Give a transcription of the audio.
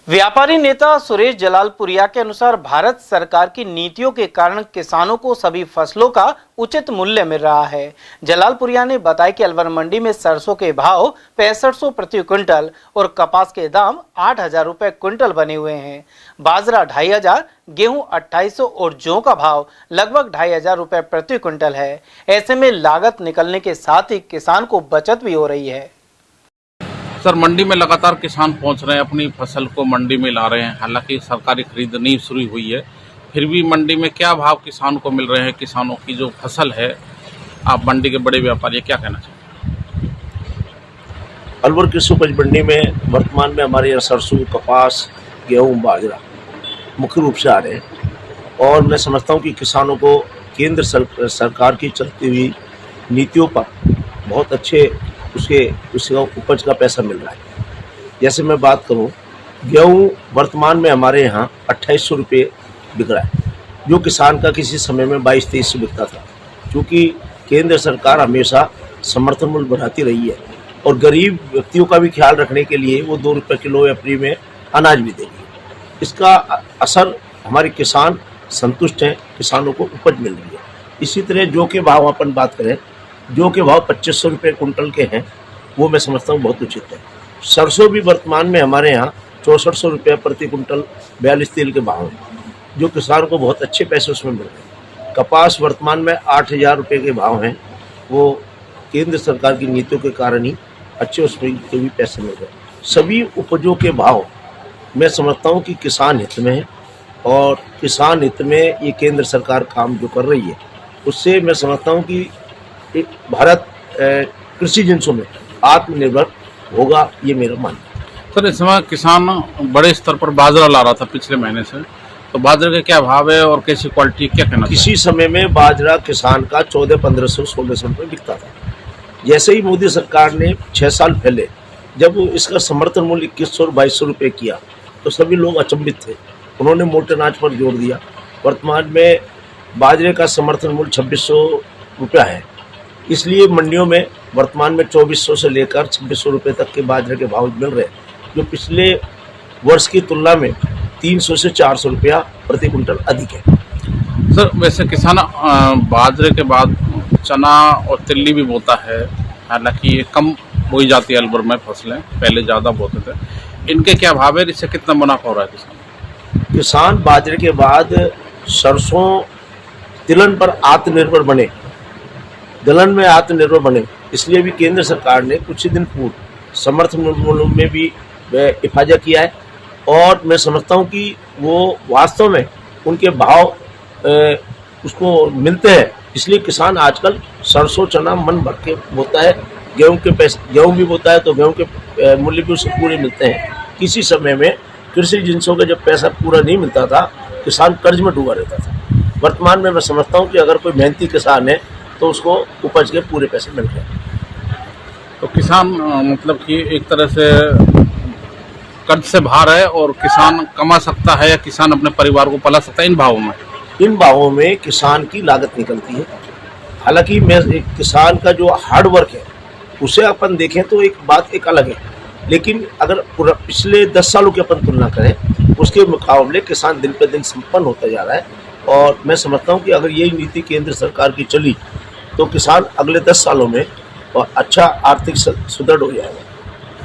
व्यापारी नेता सुरेश जलालपुरिया के अनुसार भारत सरकार की नीतियों के कारण किसानों को सभी फसलों का उचित मूल्य मिल रहा है। जलालपुरिया ने बताया कि अलवर मंडी में सरसों के भाव 6500 प्रति क्विंटल और कपास के दाम 8000 रुपए क्विंटल बने हुए हैं। बाजरा 2500, गेहूं 2800 और जौ का भाव लगभग 2500 रुपए प्रति क्विंटल है। ऐसे में लागत निकलने के साथ ही किसान को बचत भी हो रही है। सर, मंडी में लगातार किसान पहुंच रहे हैं, अपनी फसल को मंडी में ला रहे हैं। हालांकि सरकारी खरीद नहीं शुरू हुई है, फिर भी मंडी में क्या भाव किसान को मिल रहे हैं? किसानों की जो फसल है, आप मंडी के बड़े व्यापारी क्या कहना चाहते हैं? अलवर कृषि उपज मंडी में वर्तमान में हमारे यहाँ सरसों, कपास, गेहूँ, बाजरा मुख्य रूप से आ रहे हैं और मैं समझता हूँ कि किसानों को केंद्र सरकार की चलती हुई नीतियों पर बहुत अच्छे उसका उपज का पैसा मिल रहा है। जैसे मैं बात करूं, गेहूँ वर्तमान में हमारे यहाँ 2800 रुपये बिक रहा है, जो किसान का किसी समय में 2200-2300 बिकता था। क्योंकि केंद्र सरकार हमेशा समर्थन मूल्य बढ़ाती रही है और गरीब व्यक्तियों का भी ख्याल रखने के लिए वो 2 रुपये किलो या फ्री में अनाज भी दे रही है। इसका असर हमारे किसान संतुष्ट हैं, किसानों को उपज मिल रही है। इसी तरह जौ के भाव अपन बात करें, जौ के भाव 2500 रुपये कुंटल के हैं, वो मैं समझता हूँ बहुत उचित है। सरसों भी वर्तमान में हमारे यहाँ 6400 रुपये प्रति कुंटल 42 तेल के भाव हैं, जो किसान को बहुत अच्छे पैसे उसमें मिल रहे हैं। कपास वर्तमान में 8000 रुपये के भाव हैं, वो केंद्र सरकार की नीतियों के कारण ही अच्छे उसमें के भी पैसे मिल रहे हैं। सभी उपजों के भाव मैं समझता हूँ कि किसान हित में है और किसान हित में ये केंद्र सरकार काम जो कर रही है, उससे मैं समझता हूँ कि भारत कृषि जिंसों में आत्मनिर्भर होगा, ये मेरा मानना है। सर, इस समय किसान बड़े स्तर पर बाजरा ला रहा था पिछले महीने से, तो बाजरे का क्या भाव है और कैसी क्वालिटी, क्या कहना? किसी समय में बाजरा किसान का 1400-1500-1600 रुपये बिकता था। जैसे ही मोदी सरकार ने 6 साल पहले जब इसका समर्थन मूल्य 2100 और 2200 रुपये किया, तो सभी लोग अचंभित थे। उन्होंने मोटे अनाज पर जोर दिया। वर्तमान में बाजरे का समर्थन मूल्य 2600 रुपया है, इसलिए मंडियों में वर्तमान में 2400 से लेकर 2600 रुपये तक के बाजरे के भाव मिल रहे हैं, जो पिछले वर्ष की तुलना में 300 से 400 रुपया प्रति कुंटल अधिक है। सर, वैसे किसान बाजरे के बाद चना और तिल्ली भी बोता है, हालांकि ये कम बोई जाती है अलवर में फसलें, पहले ज़्यादा बोते थे। इनके क्या भाव है, इससे कितना मुनाफा हो रहा है किसान बाजरे के बाद सरसों, तिलहन पर आत्मनिर्भर बने, दलहन में आत्मनिर्भर बने, इसलिए भी केंद्र सरकार ने कुछ ही दिन पूर्व समर्थन मूल्य में भी इफाजा किया है और मैं समझता हूँ कि वो वास्तव में उनके भाव उसको मिलते हैं। इसलिए किसान आजकल सरसों, चना मन भर के बोता है। गेहूँ भी बोता है तो गेहूँ के मूल्य भी उससे पूरे मिलते हैं। किसी समय में कृषि जिंसों का जब पैसा पूरा नहीं मिलता था, किसान कर्ज में डूबा रहता था। वर्तमान में मैं समझता हूँ कि अगर कोई मेहनती किसान है तो उसको उपज के पूरे पैसे मिल रहे हैं। तो किसान मतलब कि एक तरह से कर्ज से बाहर है और किसान कमा सकता है, या किसान अपने परिवार को पला सकता है इन भावों में किसान की लागत निकलती है। हालांकि मैं एक किसान का जो हार्ड वर्क है उसे अपन देखें तो एक बात एक अलग है, लेकिन अगर पिछले 10 सालों की अपन तुलना करें, उसके मुकाबले किसान दिन पे दिन संपन्न होता जा रहा है और मैं समझता हूँ कि अगर यही नीति केंद्र सरकार की चली तो किसान अगले 10 सालों में अच्छा आर्थिक सुदृढ़ हो जाएगा।